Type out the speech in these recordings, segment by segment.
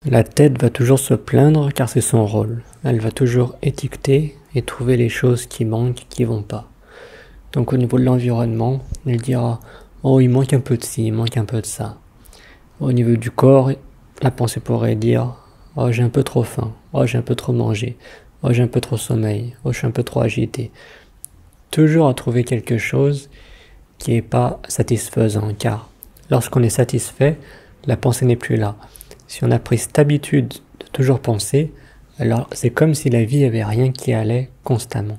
La tête va toujours se plaindre car c'est son rôle. Elle va toujours étiqueter et trouver les choses qui manquent, qui vont pas. Donc au niveau de l'environnement, elle dira « Oh, il manque un peu de ci, il manque un peu de ça ». Au niveau du corps, la pensée pourrait dire « Oh, j'ai un peu trop faim. Oh, j'ai un peu trop mangé. Oh, j'ai un peu trop sommeil. Oh, je suis un peu trop agité. » Toujours à trouver quelque chose qui n'est pas satisfaisant car lorsqu'on est satisfait, la pensée n'est plus là. Si on a pris cette habitude de toujours penser, alors c'est comme si la vie avait rien qui allait constamment.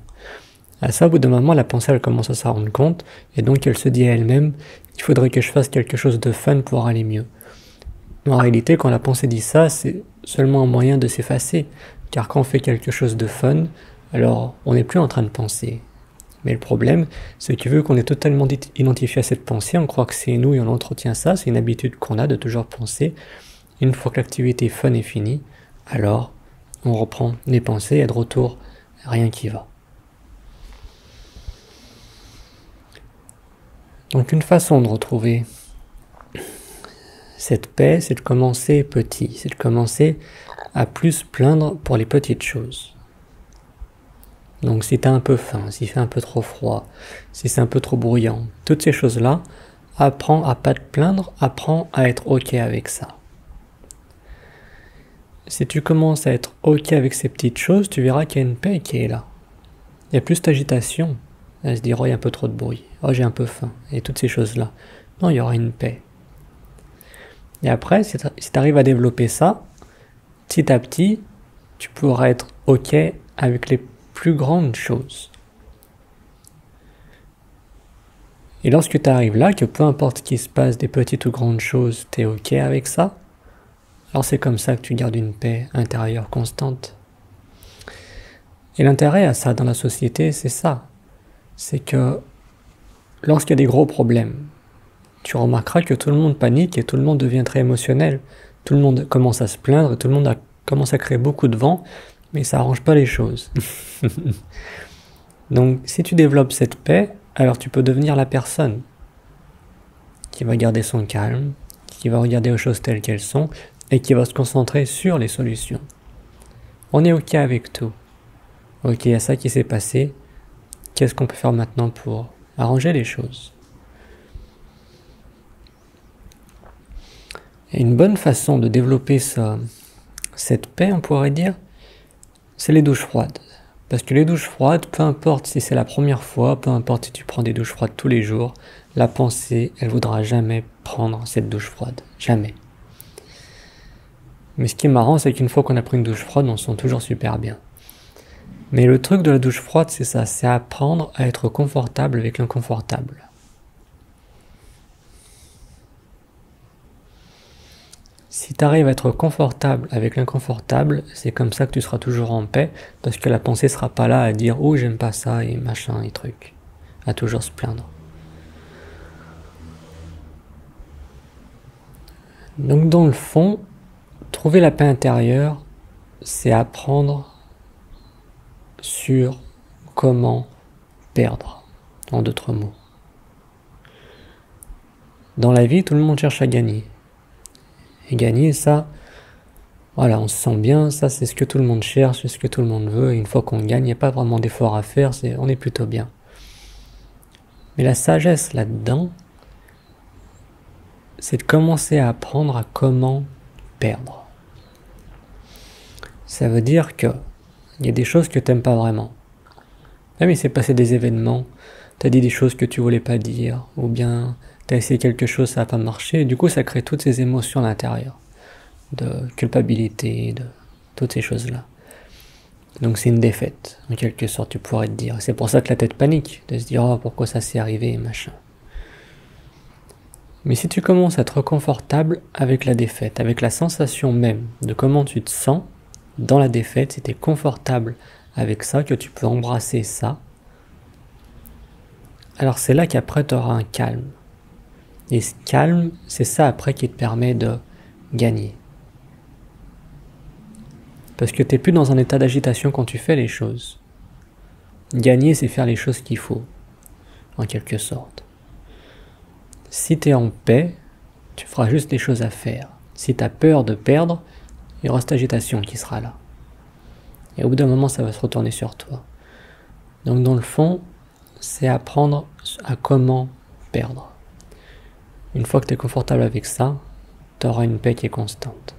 À ça, au bout d'un moment, la pensée elle commence à s'en rendre compte et donc elle se dit à elle-même il faudrait que je fasse quelque chose de fun pour aller mieux. Mais en réalité, quand la pensée dit ça, c'est seulement un moyen de s'effacer, car quand on fait quelque chose de fun, alors on n'est plus en train de penser. Mais le problème, c'est que vu qu'on est totalement identifié à cette pensée, on croit que c'est nous et on entretient ça, c'est une habitude qu'on a de toujours penser. Une fois que l'activité fun est finie, alors on reprend les pensées et de retour, rien qui va. Donc une façon de retrouver cette paix, c'est de commencer petit, c'est de commencer à plus plaindre pour les petites choses. Donc si tu as un peu faim, s'il fait un peu trop froid, si c'est un peu trop bruyant, toutes ces choses-là, apprends à pas te plaindre, apprends à être ok avec ça. Si tu commences à être ok avec ces petites choses, tu verras qu'il y a une paix qui est là. Il y a plus d'agitation. Elle se dira, oh, il y a un peu trop de bruit, oh j'ai un peu faim, et toutes ces choses-là. Non, il y aura une paix. Et après, si tu arrives à développer ça, petit à petit, tu pourras être ok avec les plus grandes choses. Et lorsque tu arrives là, que peu importe ce qui se passe, des petites ou grandes choses, tu es ok avec ça, alors c'est comme ça que tu gardes une paix intérieure constante. Et l'intérêt à ça dans la société, c'est ça. C'est que lorsqu'il y a des gros problèmes, tu remarqueras que tout le monde panique et tout le monde devient très émotionnel. Tout le monde commence à se plaindre, tout le monde commence à créer beaucoup de vent, mais ça n'arrange pas les choses. Donc si tu développes cette paix, alors tu peux devenir la personne qui va garder son calme, qui va regarder aux choses telles qu'elles sont, et qui va se concentrer sur les solutions. On est ok avec tout. Ok, il y a ça qui s'est passé. Qu'est-ce qu'on peut faire maintenant pour arranger les choses? Et une bonne façon de développer cette paix, on pourrait dire, c'est les douches froides. Parce que les douches froides, peu importe si c'est la première fois, peu importe si tu prends des douches froides tous les jours, la pensée, elle ne voudra jamais prendre cette douche froide. Jamais. Mais ce qui est marrant, c'est qu'une fois qu'on a pris une douche froide, on se sent toujours super bien. Mais le truc de la douche froide, c'est ça, c'est apprendre à être confortable avec l'inconfortable. Si tu arrives à être confortable avec l'inconfortable, c'est comme ça que tu seras toujours en paix, parce que la pensée ne sera pas là à dire « Oh, j'aime pas ça » et machin et truc, à toujours se plaindre. Donc dans le fond, trouver la paix intérieure, c'est apprendre sur comment perdre, en d'autres mots. Dans la vie, tout le monde cherche à gagner. Et gagner, ça, voilà, on se sent bien, ça c'est ce que tout le monde cherche, c'est ce que tout le monde veut, et une fois qu'on gagne, il n'y a pas vraiment d'effort à faire, on est plutôt bien. Mais la sagesse là-dedans, c'est de commencer à apprendre à comment perdre. Ça veut dire que il y a des choses que tu n'aimes pas vraiment. Même il s'est passé des événements, tu as dit des choses que tu voulais pas dire, ou bien tu as essayé quelque chose, ça n'a pas marché, et du coup ça crée toutes ces émotions à l'intérieur, de culpabilité, de toutes ces choses-là. Donc c'est une défaite, en quelque sorte, tu pourrais te dire. C'est pour ça que la tête panique, de se dire « Oh, pourquoi ça s'est arrivé ?» machin. Mais si tu commences à être confortable avec la défaite, avec la sensation même de comment tu te sens dans la défaite, si tu es confortable avec ça, que tu peux embrasser ça, alors c'est là qu'après tu auras un calme. Et ce calme, c'est ça après qui te permet de gagner. Parce que tu n'es plus dans un état d'agitation quand tu fais les choses. Gagner, c'est faire les choses qu'il faut, en quelque sorte. Si tu es en paix, tu feras juste les choses à faire. Si tu as peur de perdre, il y aura cette agitation qui sera là. Et au bout d'un moment, ça va se retourner sur toi. Donc dans le fond, c'est apprendre à comment perdre. Une fois que tu es confortable avec ça, tu auras une paix qui est constante.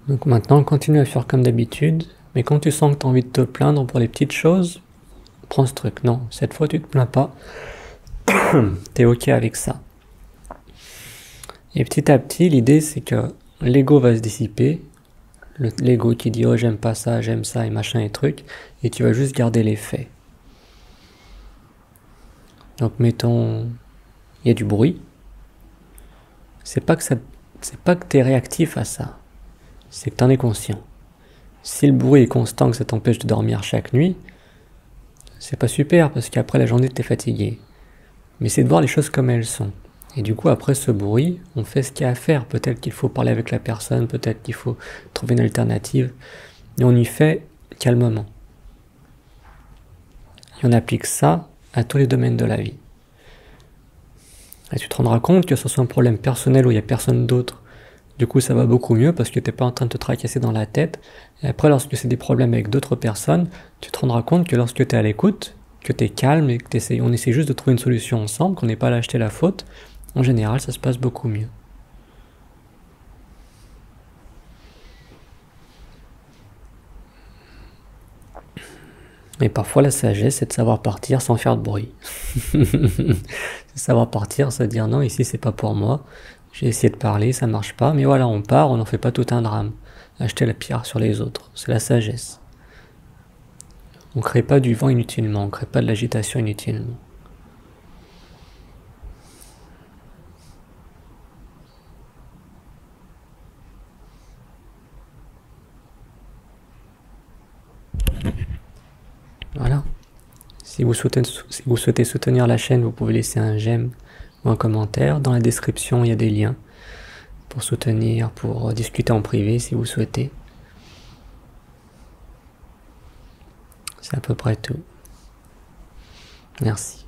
Donc maintenant, continue à faire comme d'habitude, mais quand tu sens que tu as envie de te plaindre pour les petites choses, prends ce truc. Non, cette fois tu te plains pas. T'es ok avec ça. Et petit à petit, l'idée c'est que l'ego va se dissiper. L'ego qui dit oh j'aime pas ça, j'aime ça et machin et truc, et tu vas juste garder les faits. Donc mettons, il y a du bruit. C'est pas que t'es réactif à ça. C'est que t'en es conscient. Si le bruit est constant, que ça t'empêche de dormir chaque nuit, c'est pas super parce qu'après la journée t'es fatigué. Mais c'est de voir les choses comme elles sont. Et du coup, après ce bruit, on fait ce qu'il y a à faire. Peut-être qu'il faut parler avec la personne, peut-être qu'il faut trouver une alternative. Et on y fait calmement. Et on applique ça à tous les domaines de la vie. Et tu te rendras compte que ce soit un problème personnel où il n'y a personne d'autre. Du coup, ça va beaucoup mieux parce que tu n'es pas en train de te tracasser dans la tête. Et après, lorsque c'est des problèmes avec d'autres personnes, tu te rendras compte que lorsque tu es à l'écoute, que tu es calme et que on essaie juste de trouver une solution ensemble, qu'on n'est pas à acheter la faute, en général, ça se passe beaucoup mieux. Mais parfois, la sagesse, c'est de savoir partir sans faire de bruit. C'est savoir partir, c'est dire non, ici, c'est pas pour moi. J'ai essayé de parler, ça marche pas. Mais voilà, on part, on n'en fait pas tout un drame. Acheter la pierre sur les autres, c'est la sagesse. On ne crée pas du vent inutilement, on ne crée pas de l'agitation inutilement. Voilà. Si vous souhaitez soutenir la chaîne, vous pouvez laisser un j'aime ou un commentaire. Dans la description, il y a des liens pour soutenir, pour discuter en privé si vous souhaitez. C'est à peu près tout. Merci.